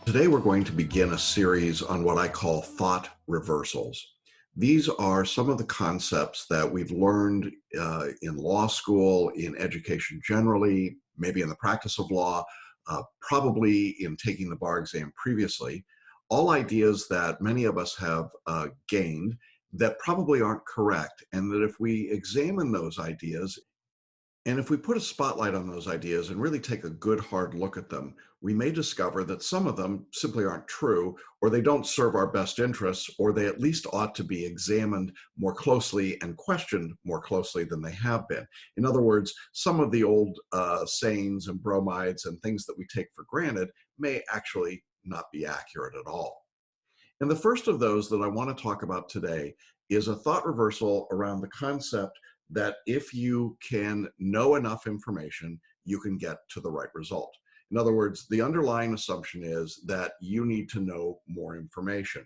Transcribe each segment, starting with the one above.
Today, we're going to begin a series on what I call thought reversals. These are some of the concepts that we've learned in law school, in education generally, maybe in the practice of law, probably in taking the bar exam previously. All ideas that many of us have gained that probably aren't correct, and that if we examine those ideas and if we put a spotlight on those ideas and really take a good hard look at them, we may discover that some of them simply aren't true, or they don't serve our best interests, or they at least ought to be examined more closely and questioned more closely than they have been. In other words, some of the old sayings and bromides and things that we take for granted may actually not be accurate at all. And the first of those that I want to talk about today is a thought reversal around the concept that if you can know enough information, you can get to the right result. In other words, the underlying assumption is that you need to know more information.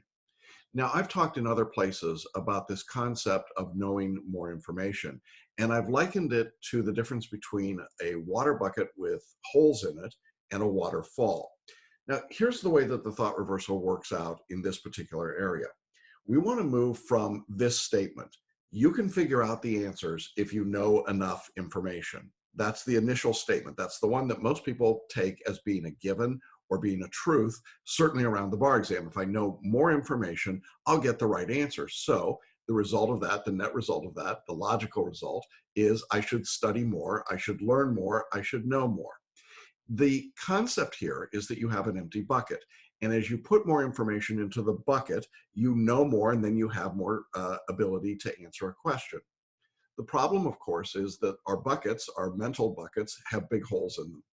Now, I've talked in other places about this concept of knowing more information, and I've likened it to the difference between a water bucket with holes in it and a waterfall. Now, here's the way that the thought reversal works out in this particular area. We want to move from this statement: you can figure out the answers if you know enough information. That's the initial statement. That's the one that most people take as being a given or being a truth, certainly around the bar exam. If I know more information, I'll get the right answer. So the result of that, the net result of that, the logical result is I should study more, I should learn more, I should know more. The concept here is that you have an empty bucket. And as you put more information into the bucket, you know more, and then you have more ability to answer a question. The problem, of course, is that our buckets, our mental buckets, have big holes in them.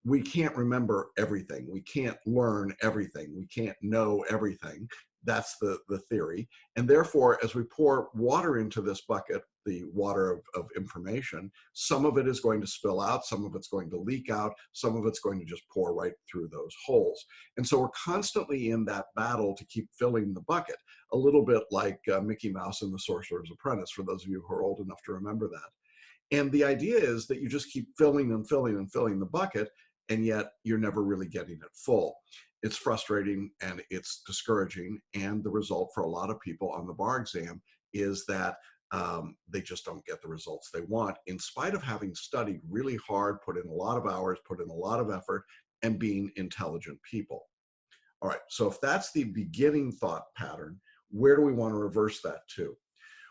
We can't remember everything. We can't learn everything. We can't know everything. That's the theory. And therefore, as we pour water into this bucket, the water of information, some of it is going to spill out, some of it's going to leak out, some of it's going to just pour right through those holes. And so we're constantly in that battle to keep filling the bucket, a little bit like Mickey Mouse and the Sorcerer's Apprentice, for those of you who are old enough to remember that. And the idea is that you just keep filling and filling and filling the bucket, and yet you're never really getting it full. It's frustrating and it's discouraging. And the result for a lot of people on the bar exam is that they just don't get the results they want, in spite of having studied really hard, put in a lot of hours, put in a lot of effort, and being intelligent people. All right, so if that's the beginning thought pattern, where do we want to reverse that to?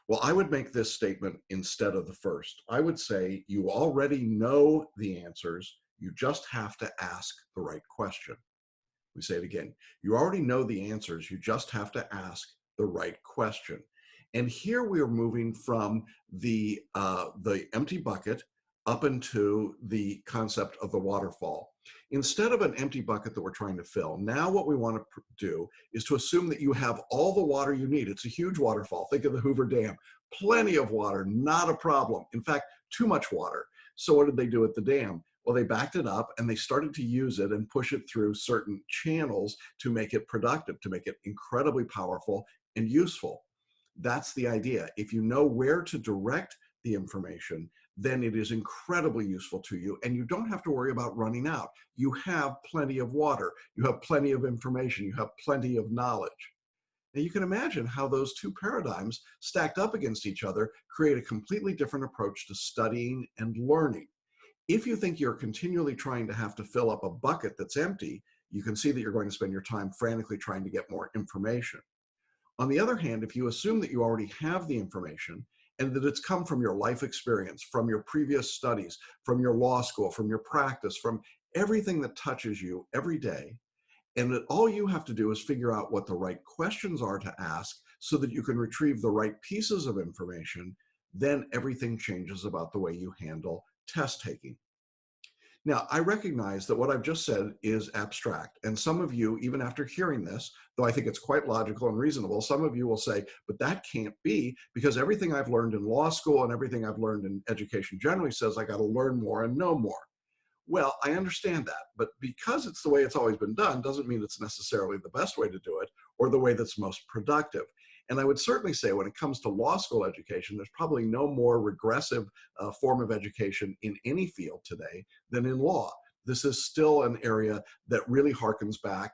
Well, I would make this statement instead of the first. I would say you already know the answers, you just have to ask the right question. We say it again. You already know the answers, you just have to ask the right question. And here we are moving from the empty bucket up into the concept of the waterfall. Instead of an empty bucket that we're trying to fill, now what we want to do is to assume that you have all the water you need. It's a huge waterfall. Think of the Hoover Dam. Plenty of water, not a problem. In fact, too much water. So what did they do at the dam? Well, they backed it up and they started to use it and push it through certain channels to make it productive, to make it incredibly powerful and useful. That's the idea. If you know where to direct the information, then it is incredibly useful to you, and you don't have to worry about running out. You have plenty of water, you have plenty of information, you have plenty of knowledge. Now you can imagine how those two paradigms stacked up against each other create a completely different approach to studying and learning. If you think you're continually trying to have to fill up a bucket that's empty, you can see that you're going to spend your time frantically trying to get more information. On the other hand, if you assume that you already have the information and that it's come from your life experience, from your previous studies, from your law school, from your practice, from everything that touches you every day, and that all you have to do is figure out what the right questions are to ask so that you can retrieve the right pieces of information, then everything changes about the way you handle test taking. Now, I recognize that what I've just said is abstract, and some of you, even after hearing this, though I think it's quite logical and reasonable, some of you will say, but that can't be, because everything I've learned in law school and everything I've learned in education generally says I got to learn more and know more. Well, I understand that, but because it's the way it's always been done doesn't mean it's necessarily the best way to do it or the way that's most productive. And I would certainly say when it comes to law school education, there's probably no more regressive form of education in any field today than in law. This is still an area that really harkens back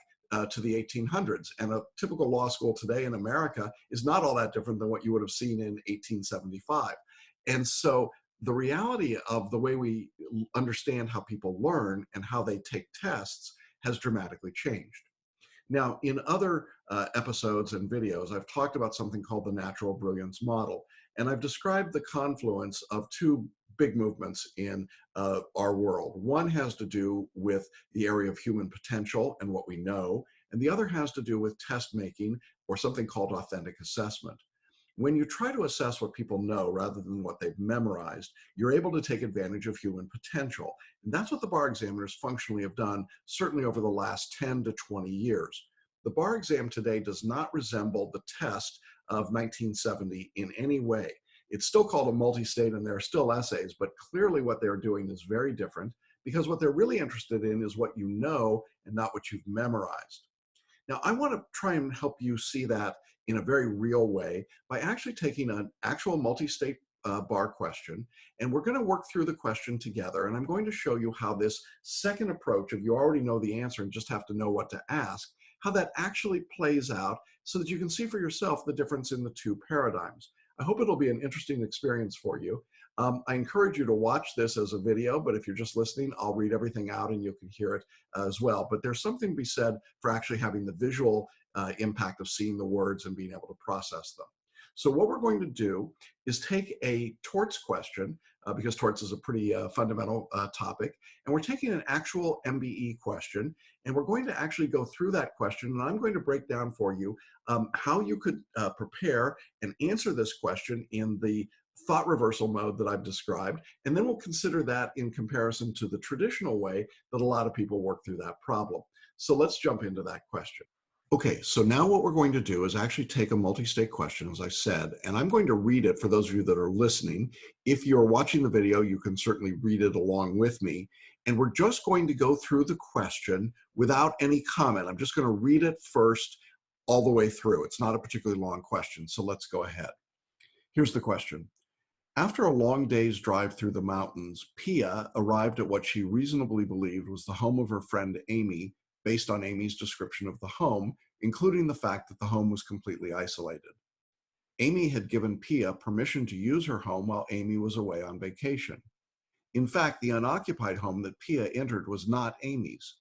to the 1800s. And a typical law school today in America is not all that different than what you would have seen in 1875. And so the reality of the way we understand how people learn and how they take tests has dramatically changed. Now, in other episodes and videos, I've talked about something called the natural brilliance model, and I've described the confluence of two big movements in our world. One has to do with the area of human potential and what we know, and the other has to do with test making, or something called authentic assessment. When you try to assess what people know rather than what they've memorized, you're able to take advantage of human potential. And that's what the bar examiners functionally have done, certainly over the last 10 to 20 years. The bar exam today does not resemble the test of 1970 in any way. It's still called a multi-state and there are still essays, but clearly what they're doing is very different, because what they're really interested in is what you know and not what you've memorized. Now, I want to try and help you see that in a very real way by actually taking an actual multi-state bar question, and we're going to work through the question together, and I'm going to show you how this second approach, if you already know the answer and just have to know what to ask, how that actually plays out so that you can see for yourself the difference in the two paradigms. I hope it'll be an interesting experience for you. I encourage you to watch this as a video, but if you're just listening, I'll read everything out and you can hear it as well. But there's something to be said for actually having the visual impact of seeing the words and being able to process them. So what we're going to do is take a torts question, because torts is a pretty fundamental topic, and we're taking an actual MBE question, and we're going to actually go through that question, and I'm going to break down for you how you could prepare and answer this question in the thought reversal mode that I've described, and then we'll consider that in comparison to the traditional way that a lot of people work through that problem. So let's jump into that question. Okay, so now what we're going to do is actually take a multi-state question, as I said, and I'm going to read it for those of you that are listening. If you're watching the video, you can certainly read it along with me. And we're just going to go through the question without any comment. I'm just going to read it first all the way through. It's not a particularly long question, so let's go ahead. Here's the question. After a long day's drive through the mountains, Pia arrived at what she reasonably believed was the home of her friend Amy, based on Amy's description of the home, including the fact that the home was completely isolated. Amy had given Pia permission to use her home while Amy was away on vacation. In fact, the unoccupied home that Pia entered was not Amy's.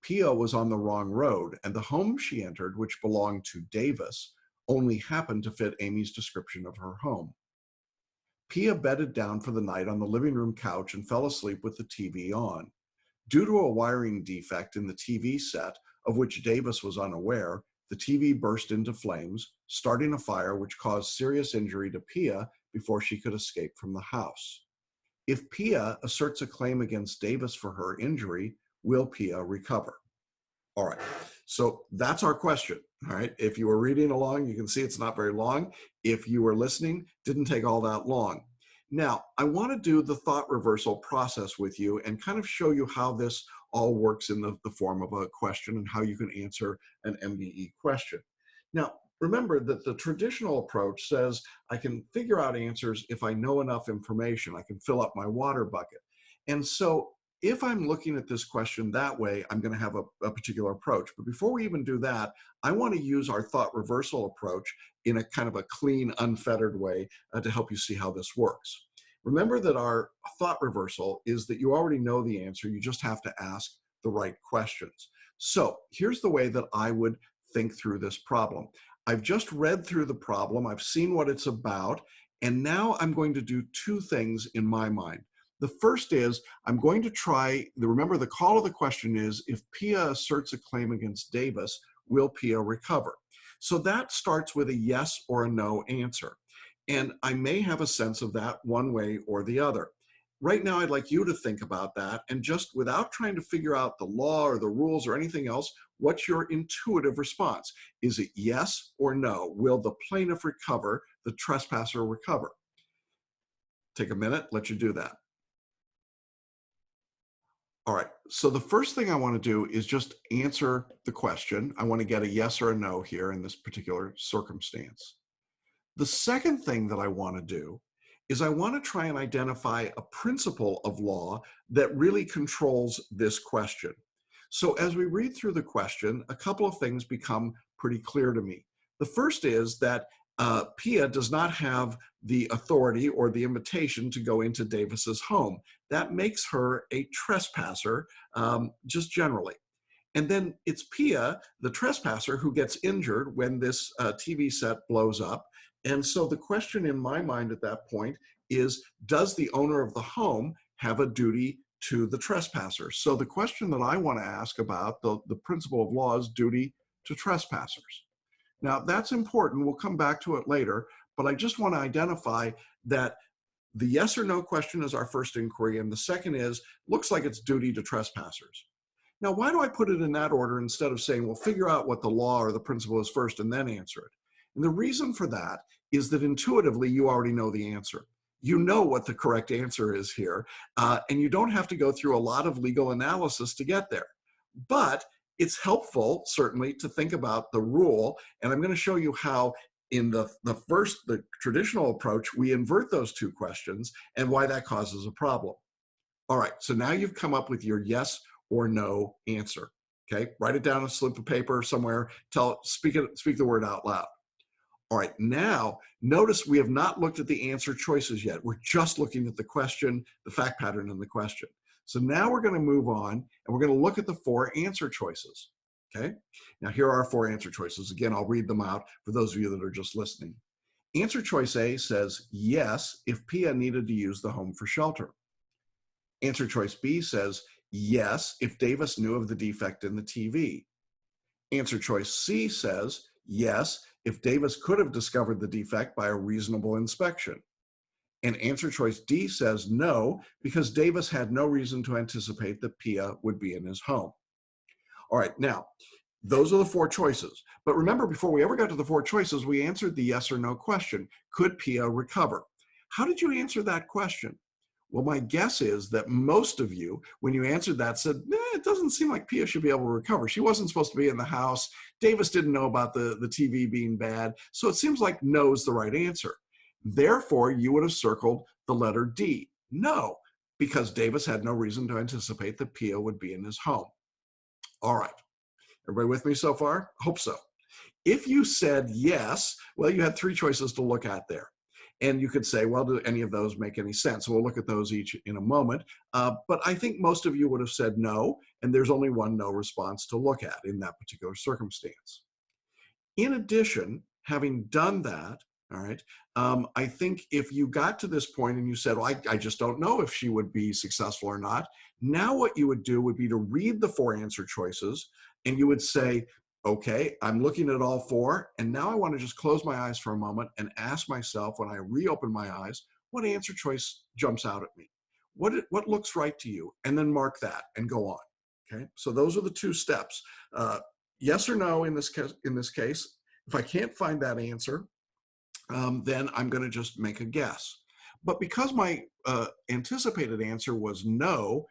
Pia was on the wrong road, and the home she entered, which belonged to Davis, only happened to fit Amy's description of her home. Pia bedded down for the night on the living room couch and fell asleep with the TV on. Due to a wiring defect in the TV set, of which Davis was unaware, the TV burst into flames, starting a fire which caused serious injury to Pia before she could escape from the house. If Pia asserts a claim against Davis for her injury, will Pia recover? All right, so that's our question. All right, if you were reading along, you can see it's not very long. If you were listening, didn't take all that long. Now, I want to do the thought reversal process with you and kind of show you how this all works in the form of a question and how you can answer an MBE question. Now, remember that the traditional approach says I can figure out answers if I know enough information. I can fill up my water bucket. And so if I'm looking at this question that way, I'm going to have a particular approach. But before we even do that, I want to use our thought reversal approach in a kind of a clean, unfettered way to help you see how this works. Remember that our thought reversal is that you already know the answer. You just have to ask the right questions. So here's the way that I would think through this problem. I've just read through the problem. I've seen what it's about. And now I'm going to do two things in my mind. The first is I'm going to try, remember the call of the question is, if Pia asserts a claim against Davis, will Pia recover? So that starts with a yes or a no answer. And I may have a sense of that one way or the other. Right now, I'd like you to think about that and just without trying to figure out the law or the rules or anything else, what's your intuitive response? Is it yes or no? Will the plaintiff recover, the trespasser recover? Take a minute, let you do that. All right, so the first thing I want to do is just answer the question. I want to get a yes or a no here in this particular circumstance. The second thing that I want to do is I want to try and identify a principle of law that really controls this question. So as we read through the question, a couple of things become pretty clear to me. The first is that Pia does not have the authority or the invitation to go into Davis's home. That makes her a trespasser, just generally. And then it's Pia, the trespasser, who gets injured when this TV set blows up. And so the question in my mind at that point is, does the owner of the home have a duty to the trespasser? So the question that I want to ask about the principle of law is duty to trespassers. Now that's important. We'll come back to it later, but I just want to identify that the yes or no question is our first inquiry, and the second is, looks like it's duty to trespassers. Now, why do I put it in that order instead of saying, well, figure out what the law or the principle is first and then answer it? And the reason for that is that intuitively you already know the answer. You know what the correct answer is here, and you don't have to go through a lot of legal analysis to get there. But it's helpful, certainly, to think about the rule, and I'm going to show you how in the traditional approach, we invert those two questions and why that causes a problem. All right, so now you've come up with your yes or no answer. Okay, write it down on a slip of paper somewhere. Speak the word out loud. All right, now notice we have not looked at the answer choices yet. We're just looking at the question, the fact pattern in the question. So now we're going to move on and we're going to look at the four answer choices. Okay, now here are our four answer choices. Again, I'll read them out for those of you that are just listening. Answer choice A says yes if Pia needed to use the home for shelter. Answer choice B says yes if Davis knew of the defect in the TV. Answer choice C says yes if Davis could have discovered the defect by a reasonable inspection. And answer choice D says no, because Davis had no reason to anticipate that Pia would be in his home. All right, now, those are the four choices. But remember, before we ever got to the four choices, we answered the yes or no question. Could Pia recover? How did you answer that question? Well, my guess is that most of you, when you answered that, said, it doesn't seem like Pia should be able to recover. She wasn't supposed to be in the house. Davis didn't know about the TV being bad. So it seems like no is the right answer. Therefore, you would have circled the letter D, no, because Davis had no reason to anticipate that Pia would be in his home. All right. Everybody with me so far? Hope so. If you said yes, well, you had three choices to look at there. And you could say, well, do any of those make any sense? We'll look at those each in a moment. But I think most of you would have said no, and there's only one no response to look at in that particular circumstance. In addition, having done that, all right, I think if you got to this point and you said, well, I just don't know if she would be successful or not, now what you would do would be to read the four answer choices, and you would say, okay, I'm looking at all four, and now I want to just close my eyes for a moment and ask myself, when I reopen my eyes, what answer choice jumps out at me? What looks right to you? And then mark that and go on. Okay, so those are the two steps. Yes or no in this case. If I can't find that answer, then I'm going to just make a guess. But because my anticipated answer was no,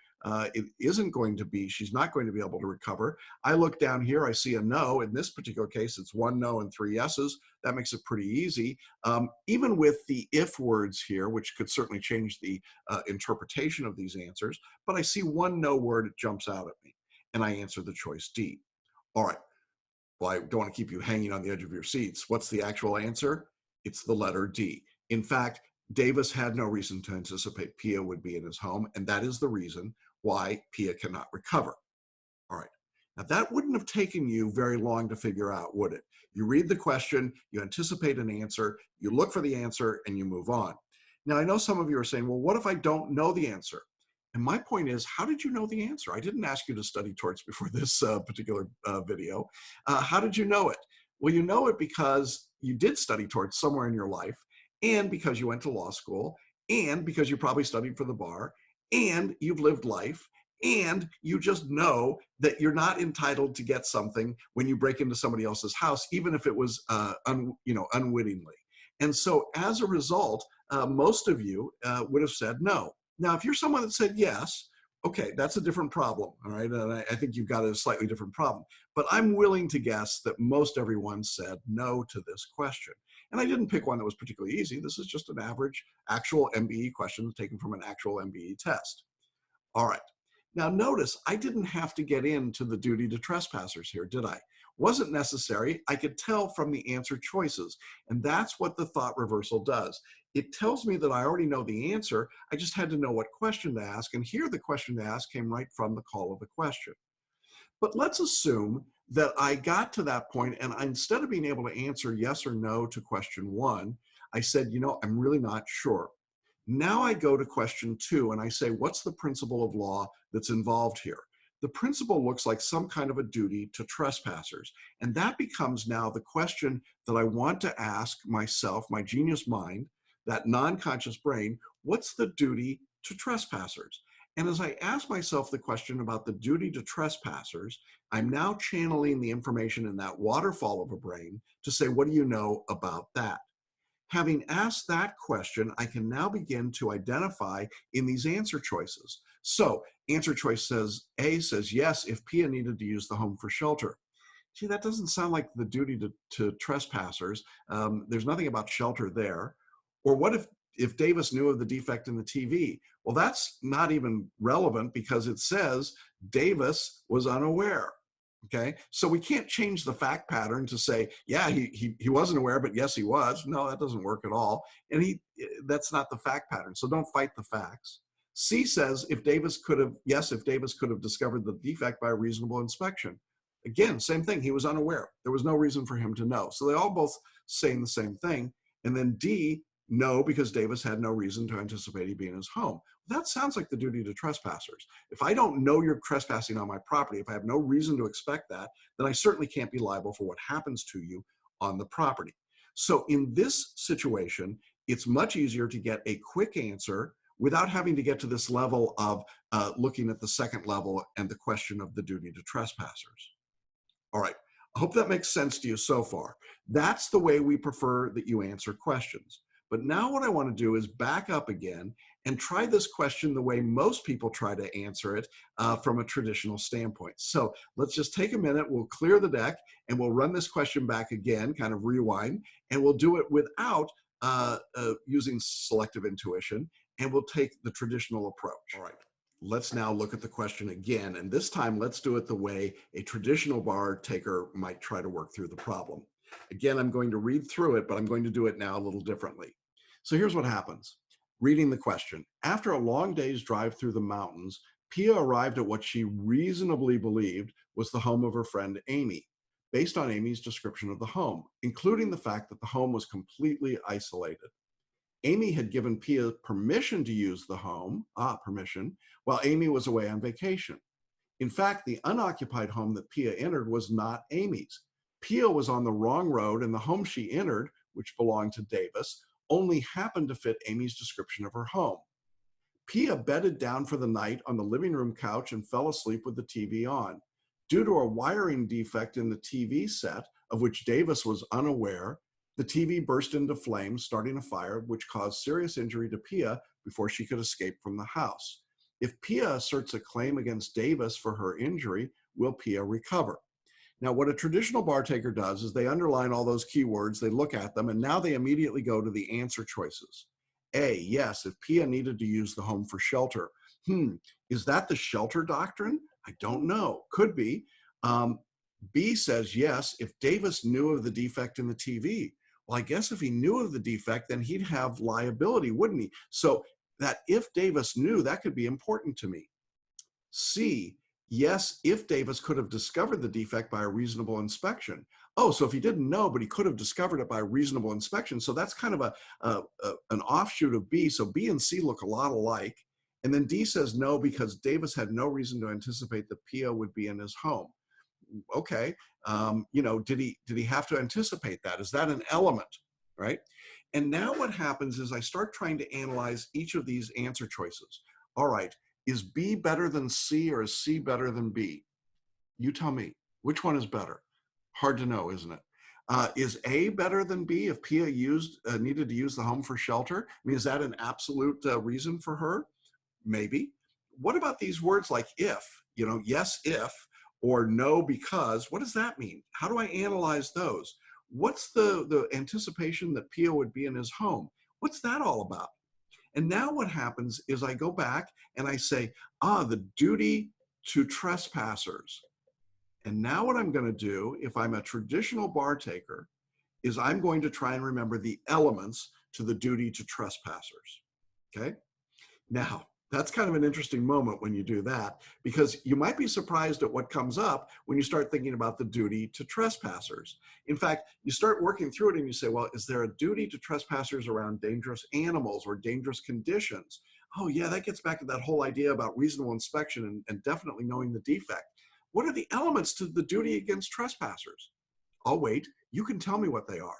it isn't going to be, she's not going to be able to recover. I look down here, I see a no. In this particular case, it's one no and three yeses. That makes it pretty easy. Even with the if words here, which could certainly change the interpretation of these answers, but I see one no word, it jumps out at me, and I answer the choice D. All right, well, I don't want to keep you hanging on the edge of your seats. What's the actual answer? It's the letter D. In fact, Davis had no reason to anticipate Pia would be in his home, and that is the reason why Pia cannot recover. All right. Now, that wouldn't have taken you very long to figure out, would it? You read the question, you anticipate an answer, you look for the answer, and you move on. Now, I know some of you are saying, well, what if I don't know the answer? And my point is, how did you know the answer? I didn't ask you to study torts before this particular video. How did you know it? Well, you know it because you did study torts somewhere in your life, and because you went to law school, and because you probably studied for the bar, and you've lived life, and you just know that you're not entitled to get something when you break into somebody else's house, even if it was unwittingly. And so as a result, most of you would have said no. Now, if you're someone that said yes, okay, that's a different problem, all right? And I think you've got a slightly different problem. But I'm willing to guess that most everyone said no to this question. And I didn't pick one that was particularly easy. This is just an average actual MBE question taken from an actual MBE test. All right. Now notice, I didn't have to get into the duty to trespassers here, did I? Wasn't necessary. I could tell from the answer choices. And that's what the thought reversal does. It tells me that I already know the answer. I just had to know what question to ask. And here the question to ask came right from the call of the question. But let's assume that I got to that point and instead of being able to answer yes or no to question one, I said, I'm really not sure. Now I go to question two and I say, what's the principle of law that's involved here? The principle looks like some kind of a duty to trespassers. And that becomes now the question that I want to ask myself, my genius mind, that non-conscious brain, what's the duty to trespassers? And as I ask myself the question about the duty to trespassers, I'm now channeling the information in that waterfall of a brain to say, what do you know about that? Having asked that question, I can now begin to identify in these answer choices. So answer choice says, A says, yes, if Pia needed to use the home for shelter. Gee, that doesn't sound like the duty to trespassers. There's nothing about shelter there. Or what if Davis knew of the defect in the TV? Well, that's not even relevant because it says Davis was unaware. Okay, so we can't change the fact pattern to say, yeah, he wasn't aware, but yes, he was. No, that doesn't work at all. And that's not the fact pattern. So don't fight the facts. C says if Davis could have discovered the defect by a reasonable inspection. Again, same thing. He was unaware. There was no reason for him to know. So they all both saying the same thing. And then D, no, because Davis had no reason to anticipate he'd be in his home. That sounds like the duty to trespassers. If I don't know you're trespassing on my property, if I have no reason to expect that, then I certainly can't be liable for what happens to you on the property. So in this situation, it's much easier to get a quick answer without having to get to this level of looking at the second level and the question of the duty to trespassers. All right, I hope that makes sense to you so far. That's the way we prefer that you answer questions. But now what I want to do is back up again and try this question the way most people try to answer it from a traditional standpoint. So let's just take a minute, we'll clear the deck, and we'll run this question back again, kind of rewind, and we'll do it without using selective intuition, and we'll take the traditional approach. All right. Let's now look at the question again, and this time let's do it the way a traditional bar taker might try to work through the problem. Again, I'm going to read through it, but I'm going to do it now a little differently. So here's what happens. Reading the question. After a long day's drive through the mountains, Pia arrived at what she reasonably believed was the home of her friend Amy, based on Amy's description of the home, including the fact that the home was completely isolated. Amy had given Pia permission to use the home, permission, while Amy was away on vacation. In fact, the unoccupied home that Pia entered was not Amy's. Pia was on the wrong road, and the home she entered, which belonged to Davis, only happened to fit Amy's description of her home. Pia bedded down for the night on the living room couch and fell asleep with the TV on. Due to a wiring defect in the TV set, of which Davis was unaware, the TV burst into flames, starting a fire, which caused serious injury to Pia before she could escape from the house. If Pia asserts a claim against Davis for her injury, will Pia recover? Now, what a traditional bar taker does is they underline all those keywords, they look at them, and now they immediately go to the answer choices. A, yes, if Pia needed to use the home for shelter. Is that the shelter doctrine? I don't know. Could be. B says, yes, if Davis knew of the defect in the TV. Well, I guess if he knew of the defect, then he'd have liability, wouldn't he? So that if Davis knew, that could be important to me. C, yes, if Davis could have discovered the defect by a reasonable inspection. Oh, so if he didn't know, but he could have discovered it by a reasonable inspection. So that's kind of an offshoot of B. So B and C look a lot alike. And then D says no, because Davis had no reason to anticipate that Pia would be in his home. Okay, did he have to anticipate that? Is that an element, right? And now what happens is I start trying to analyze each of these answer choices. All right, is B better than C or is C better than B? You tell me, which one is better? Hard to know, isn't it? Is A better than B if Pia needed to use the home for shelter? I mean, is that an absolute reason for her? Maybe. What about these words like if, yes, if, or no, because? What does that mean? How do I analyze those? What's the anticipation that Pia would be in his home? What's that all about? And now what happens is I go back and I say, the duty to trespassers. And now what I'm going to do, if I'm a traditional bar taker, is I'm going to try and remember the elements to the duty to trespassers. Okay? Now, that's kind of an interesting moment when you do that, because you might be surprised at what comes up when you start thinking about the duty to trespassers. In fact, you start working through it and you say, well, is there a duty to trespassers around dangerous animals or dangerous conditions? Oh yeah, that gets back to that whole idea about reasonable inspection and definitely knowing the defect. What are the elements to the duty against trespassers? I'll wait. You can tell me what they are.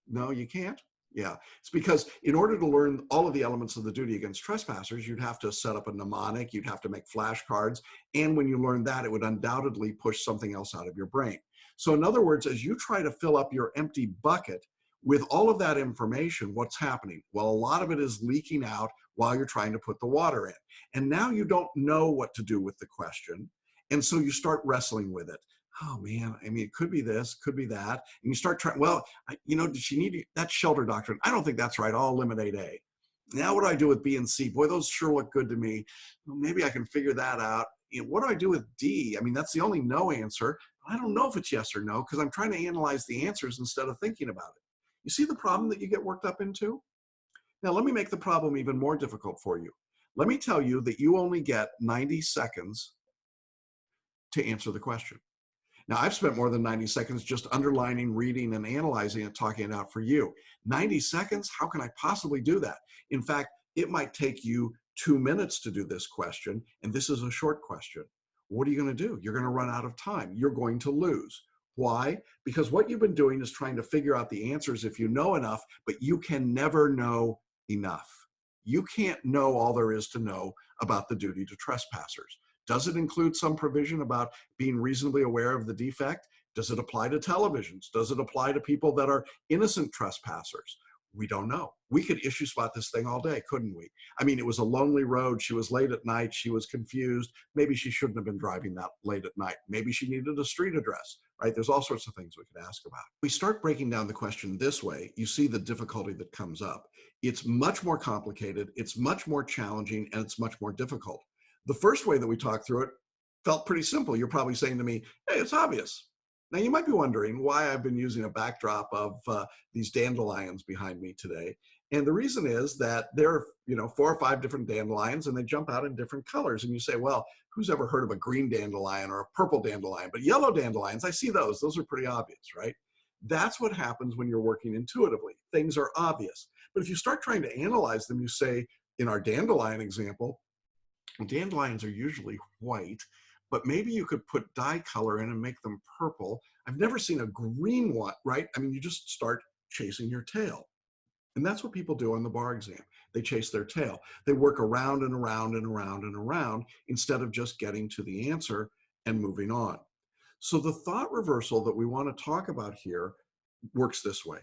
No, you can't? Yeah, it's because in order to learn all of the elements of the duty against trespassers, you'd have to set up a mnemonic, you'd have to make flashcards, and when you learn that, it would undoubtedly push something else out of your brain. So in other words, as you try to fill up your empty bucket with all of that information, what's happening? Well, a lot of it is leaking out while you're trying to put the water in. And now you don't know what to do with the question, and so you start wrestling with it. Oh man, I mean, it could be this, could be that. And you start trying, well, does she need that shelter doctrine? I don't think that's right. I'll eliminate A. Now what do I do with B and C? Boy, those sure look good to me. Well, maybe I can figure that out. What do I do with D? I mean, that's the only no answer. I don't know if it's yes or no because I'm trying to analyze the answers instead of thinking about it. You see the problem that you get worked up into? Now, let me make the problem even more difficult for you. Let me tell you that you only get 90 seconds to answer the question. Now, I've spent more than 90 seconds just underlining, reading, and analyzing it, talking it out for you. 90 seconds? How can I possibly do that? In fact, it might take you 2 minutes to do this question, and this is a short question. What are you going to do? You're going to run out of time. You're going to lose. Why? Because what you've been doing is trying to figure out the answers if you know enough, but you can never know enough. You can't know all there is to know about the duty to trespassers. Does it include some provision about being reasonably aware of the defect? Does it apply to televisions? Does it apply to people that are innocent trespassers? We don't know. We could issue spot this thing all day, couldn't we? I mean, it was a lonely road. She was late at night. She was confused. Maybe she shouldn't have been driving that late at night. Maybe she needed a street address, right? There's all sorts of things we could ask about. We start breaking down the question this way. You see the difficulty that comes up. It's much more complicated. It's much more challenging, and it's much more difficult. The first way that we talked through it felt pretty simple. You're probably saying to me, hey, it's obvious. Now you might be wondering why I've been using a backdrop of these dandelions behind me today. And the reason is that there are 4 or 5 different dandelions and they jump out in different colors. And you say, well, who's ever heard of a green dandelion or a purple dandelion? But yellow dandelions, I see those. Those are pretty obvious, right? That's what happens when you're working intuitively. Things are obvious. But if you start trying to analyze them, you say, in our dandelion example, dandelions are usually white, but maybe you could put dye color in and make them purple. I've never seen a green one, right? I mean, you just start chasing your tail. And that's what people do on the bar exam. They chase their tail. They work around and around and around and around instead of just getting to the answer and moving on. So the thought reversal that we want to talk about here works this way.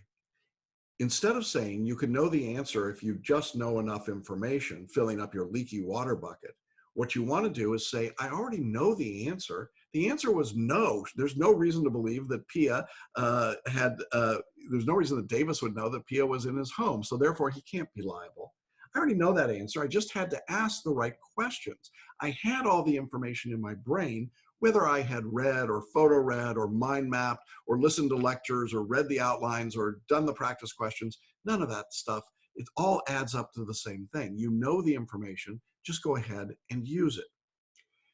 Instead of saying you can know the answer if you just know enough information, filling up your leaky water bucket, what you want to do is say, I already know the answer. The answer was no. There's no reason to believe that Pia there's no reason that Davis would know that Pia was in his home, so therefore he can't be liable. I already know that answer. I just had to ask the right questions. I had all the information in my brain, whether I had read or photo read or mind mapped or listened to lectures or read the outlines or done the practice questions, none of that stuff. It all adds up to the same thing. You know the information, just go ahead and use it.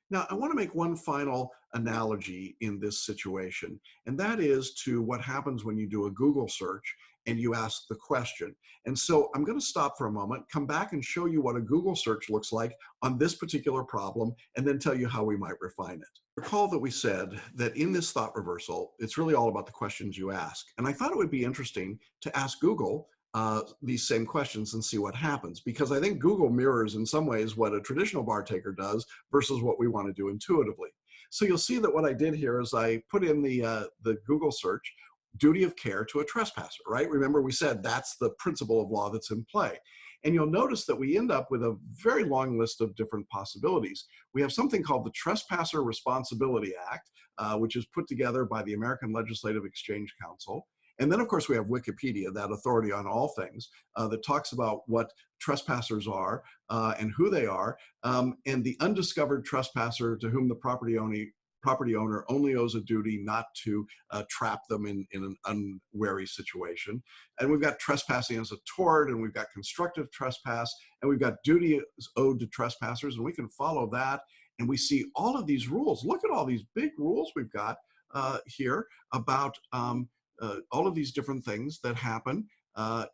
Now, I want to make one final analogy in this situation, and that is to what happens when you do a Google search and you ask the question. And so I'm going to stop for a moment, come back and show you what a Google search looks like on this particular problem, and then tell you how we might refine it. Recall that we said that in this thought reversal, it's really all about the questions you ask. And I thought it would be interesting to ask Google these same questions and see what happens, because I think Google mirrors in some ways what a traditional bar taker does versus what we want to do intuitively. So you'll see that what I did here is I put in the Google search, duty of care to a trespasser, right? Remember we said that's the principle of law that's in play. And you'll notice that we end up with a very long list of different possibilities. We have something called the Trespasser Responsibility Act, which is put together by the American Legislative Exchange Council. And then, of course, we have Wikipedia, that authority on all things, that talks about what trespassers are and who they are, and the undiscovered trespasser to whom the property owner only owes a duty not to trap them in an unwary situation. And we've got trespassing as a tort, and we've got constructive trespass, and we've got duty owed to trespassers, and we can follow that. And we see all of these rules. Look at all these big rules we've got here about all of these different things that happen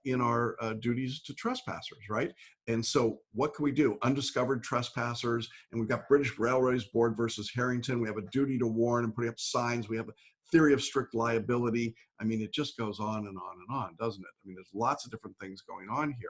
in our duties to trespassers, right? And so what can we do? Undiscovered trespassers, and we've got British Railways Board versus Harrington. We have a duty to warn and putting up signs. We have a theory of strict liability. I mean, it just goes on and on and on, doesn't it? I mean, there's lots of different things going on here.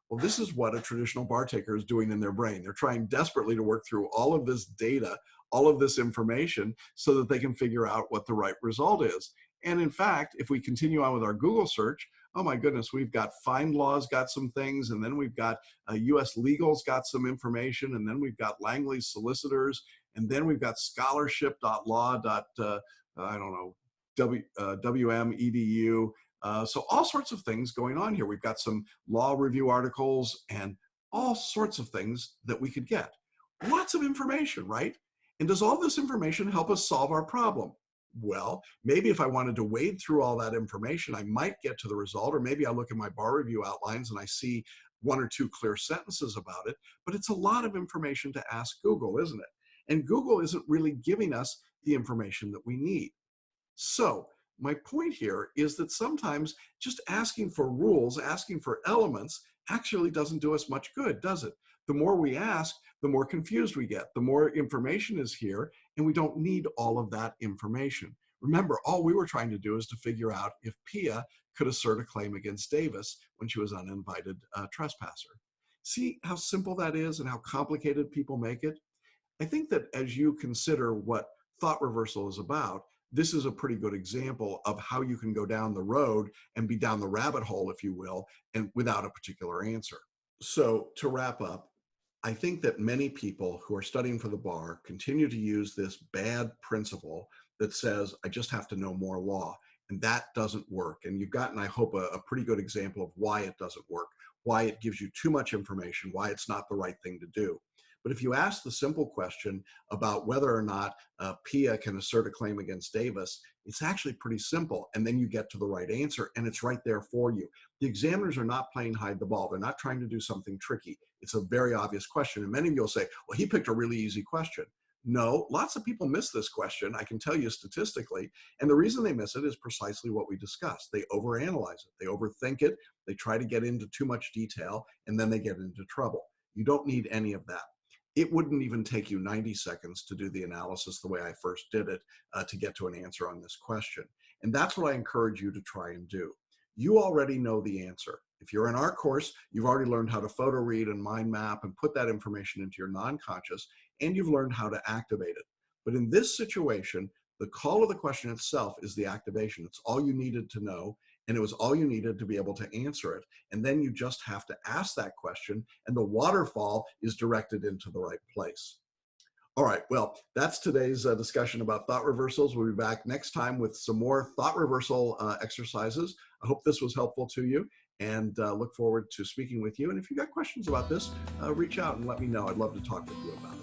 Well, this is what a traditional bar taker is doing in their brain. They're trying desperately to work through all of this data, all of this information, so that they can figure out what the right result is. And in fact, if we continue on with our Google search, oh my goodness, we've got FindLaw's got some things, and then we've got US Legal's got some information, and then we've got Langley's Solicitors, and then we've got scholarship.law. I don't know, WM.edu. So all sorts of things going on here. We've got some law review articles and all sorts of things that we could get. Lots of information, right? And does all this information help us solve our problem? Well, maybe if I wanted to wade through all that information, I might get to the result, or maybe I look at my bar review outlines and I see one or two clear sentences about it, but it's a lot of information to ask Google, isn't it? And Google isn't really giving us the information that we need. So my point here is that sometimes just asking for rules, asking for elements, actually doesn't do us much good, does it? The more we ask, the more confused we get, the more information is here, and we don't need all of that information. Remember, all we were trying to do is to figure out if Pia could assert a claim against Davis when she was an uninvited trespasser. See how simple that is and how complicated people make it? I think that as you consider what thought reversal is about, this is a pretty good example of how you can go down the road and be down the rabbit hole, if you will, and without a particular answer. So to wrap up, I think that many people who are studying for the bar continue to use this bad principle that says, I just have to know more law. And that doesn't work. And you've gotten, I hope, a pretty good example of why it doesn't work, why it gives you too much information, why it's not the right thing to do. But if you ask the simple question about whether or not Pia can assert a claim against Davis, it's actually pretty simple. And then you get to the right answer, and it's right there for you. The examiners are not playing hide the ball. They're not trying to do something tricky. It's a very obvious question. And many of you will say, well, he picked a really easy question. No, lots of people miss this question, I can tell you statistically. And the reason they miss it is precisely what we discussed. They overanalyze it. They overthink it. They try to get into too much detail, and then they get into trouble. You don't need any of that. It wouldn't even take you 90 seconds to do the analysis the way I first did it to get to an answer on this question. And that's what I encourage you to try and do. You already know the answer. If you're in our course, you've already learned how to photo read and mind map and put that information into your non-conscious, and you've learned how to activate it. But in this situation, the call of the question itself is the activation. It's all you needed to know, and it was all you needed to be able to answer it. And then you just have to ask that question, and the waterfall is directed into the right place. All right, well, that's today's discussion about thought reversals. We'll be back next time with some more thought reversal exercises. I hope this was helpful to you, and look forward to speaking with you. And if you've got questions about this, reach out and let me know. I'd love to talk with you about it.